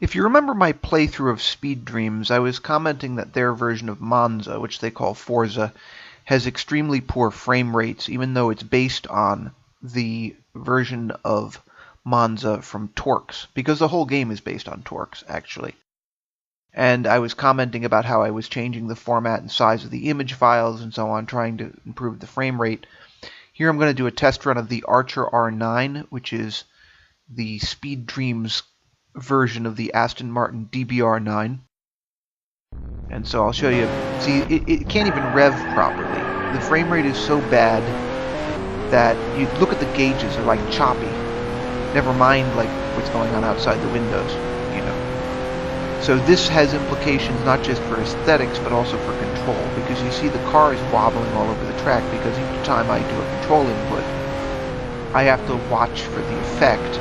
If you remember my playthrough of Speed Dreams, I was commenting that their version of Monza, which they call Forza, has extremely poor frame rates, even though it's based on the version of Monza from TORCS, because the whole game is based on TORCS, actually. And I was commenting about how I was changing the format and size of the image files and so on, trying to improve the frame rate. Here I'm going to do a test run of the Archer R9, which is the Speed Dreams version of the Aston Martin DBR9. And so I'll show you. See, it can't even rev properly. The frame rate is so bad that you look at the gauges, they're like choppy. Never mind like what's going on outside the windows, you know. So this has implications not just for aesthetics but also for control, because you see the car is wobbling all over the track because each time I do a control input, I have to watch for the effect,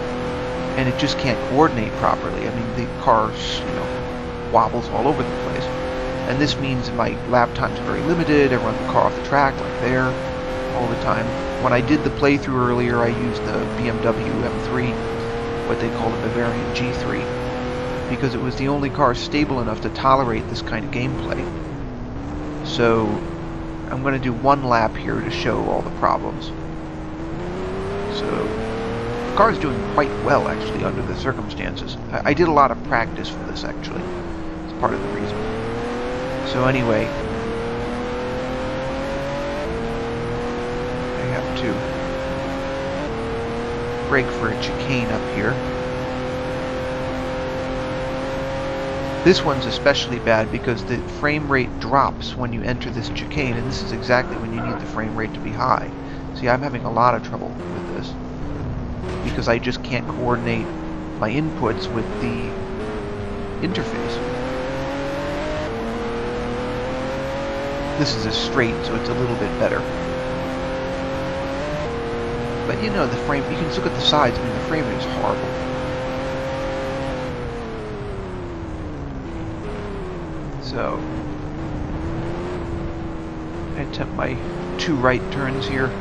and it just can't coordinate properly. I mean, the car, wobbles all over the place. And this means my lap times are very limited. I run the car off the track like there all the time. When I did the playthrough earlier, I used the BMW M3, what they call the Bavarian G3, because it was the only car stable enough to tolerate this kind of gameplay. So I'm going to do one lap here to show all the problems. So the car is doing quite well, actually, under the circumstances. I did a lot of practice for this, actually. It's part of the reason. So anyway, I have to brake for a chicane up here. This one's especially bad because the frame rate drops when you enter this chicane, and this is exactly when you need the frame rate to be high. See, I'm having a lot of trouble with this because I just can't coordinate my inputs with the interface. This is a straight, so it's a little bit better. But you know, the frame, you can look at the sides, I mean, the frame rate is horrible. So, I attempt my 2 right turns here.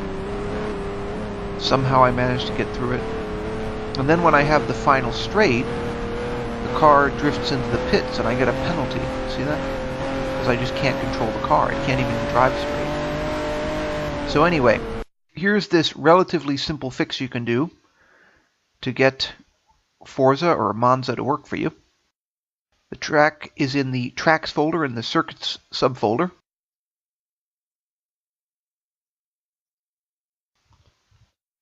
Somehow I managed to get through it. And then when I have the final straight, the car drifts into the pits and I get a penalty. See that? Because I just can't control the car. It can't even drive straight. So anyway, here's this relatively simple fix you can do to get Forza or Monza to work for you. The track is in the Tracks folder in the Circuits subfolder.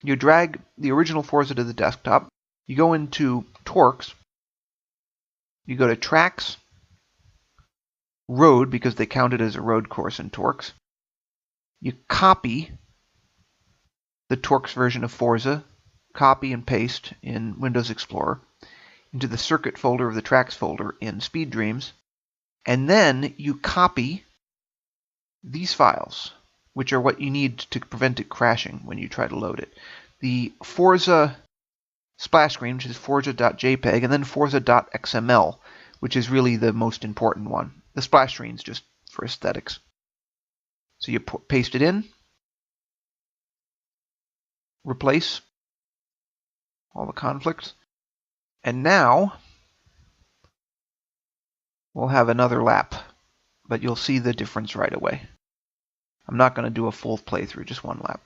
You drag the original Forza to the desktop. You go into TORCS. You go to Tracks, Road, because they count it as a road course in TORCS. You copy the TORCS version of Forza, copy and paste in Windows Explorer, into the Circuit folder of the Tracks folder in Speed Dreams, and then you copy these files, which are what you need to prevent it crashing when you try to load it. The Forza splash screen, which is forza.jpg, and then forza.xml, which is really the most important one. The splash screen is just for aesthetics. So you paste it in, replace all the conflicts, and now we'll have another lap, but you'll see the difference right away. I'm not going to do a full playthrough, just one lap.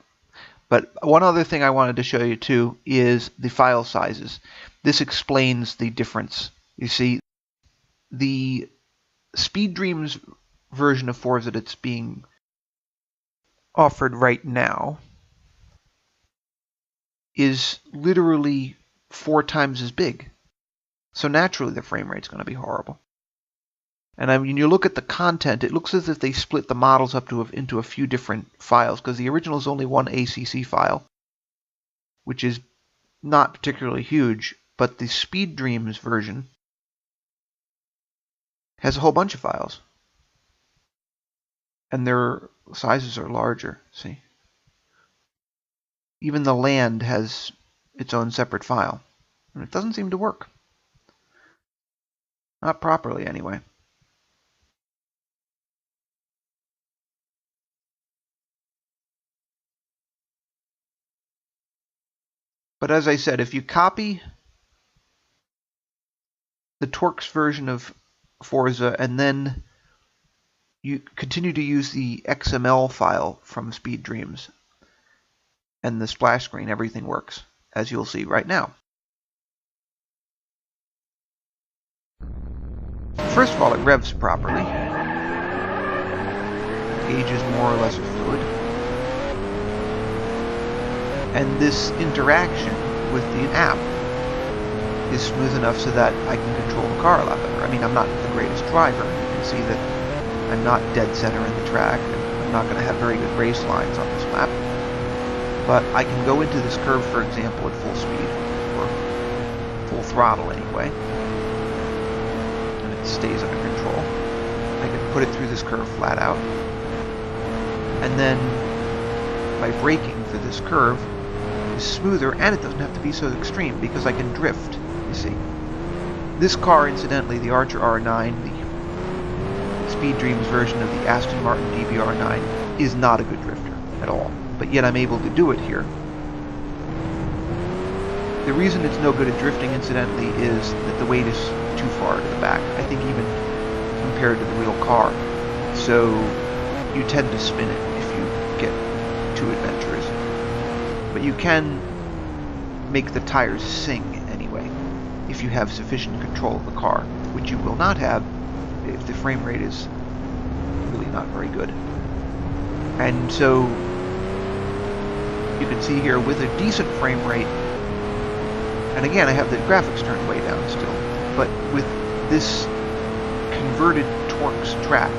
But one other thing I wanted to show you too is the file sizes. This explains the difference. You see, the Speed Dreams version of Forza that's being offered right now is literally 4 times as big. So naturally the frame rate's going to be horrible. And when you look at the content, it looks as if they split the models up into a few different files, because the original is only one ACC file, which is not particularly huge, but the Speed Dreams version has a whole bunch of files. And their sizes are larger, see? Even the land has its own separate file. And it doesn't seem to work. Not properly, anyway. But as I said, if you copy the TORCS version of Forza, and then you continue to use the XML file from Speed Dreams, and the splash screen, everything works, as you'll see right now. First of all, it revs properly. Gauges more or less are fluid. And this interaction with the app is smooth enough so that I can control the car a lot better. I mean, I'm not the greatest driver. You can see that I'm not dead center in the track, and I'm not going to have very good race lines on this lap. But I can go into this curve, for example, at full speed, or full throttle anyway, and it stays under control. I can put it through this curve flat out, and then by braking for this curve is smoother, and it doesn't have to be so extreme because I can drift, you see. This car, incidentally, the Archer R9, the Speed Dreams version of the Aston Martin DBR9, is not a good drifter at all. But yet I'm able to do it here. The reason it's no good at drifting, incidentally, is that the weight is too far to the back. I think even compared to the real car. So you tend to spin it if you get too adventurous. But you can make the tires sing anyway, if you have sufficient control of the car, which you will not have if the frame rate is really not very good. And so you can see here with a decent frame rate, and again I have the graphics turned way down still, but with this converted TORCS track,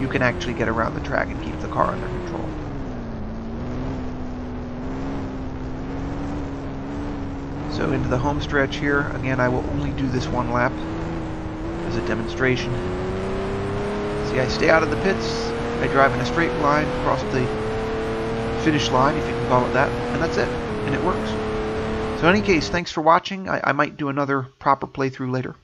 you can actually get around the track and keep the car under control. So into the home stretch here, again I will only do this one lap as a demonstration. See, I stay out of the pits, I drive in a straight line across the finish line, if you can call it that, and that's it, and it works. So in any case, thanks for watching. I might do another proper playthrough later.